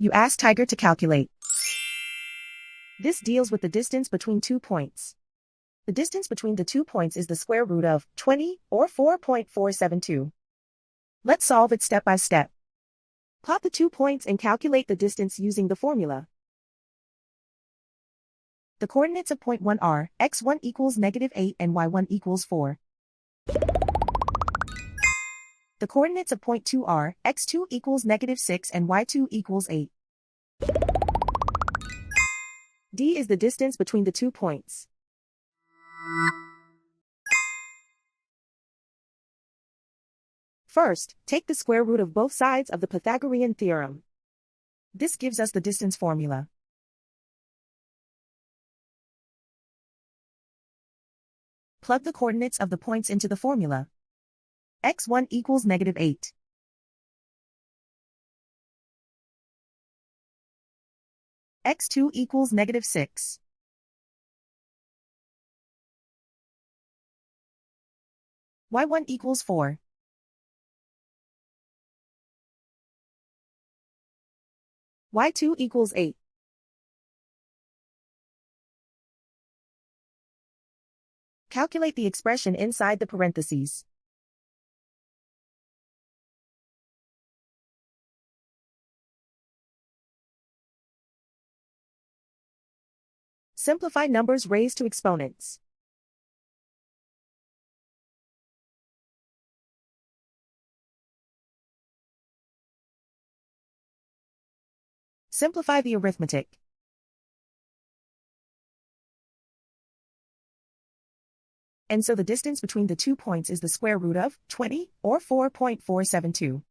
You ask Tiger to calculate. This deals with the distance between 2 points. The distance between the 2 points is the square root of 20, or 4.472. Let's solve it step by step. Plot the 2 points and calculate the distance using the formula. The coordinates of point 1 are x1 equals -8 and y1 equals 4. The coordinates of point 2 are x2 equals -6 and y2 equals 8. D is the distance between the 2 points. First, take the square root of both sides of the Pythagorean theorem. This gives us the distance formula. Plug the coordinates of the points into the formula. x1 equals -8. x2 equals -6. y1 equals 4. y2 equals 8. Calculate the expression inside the parentheses. Simplify numbers raised to exponents. Simplify the arithmetic. And so the distance between the 2 points is the square root of 20, or 4.472.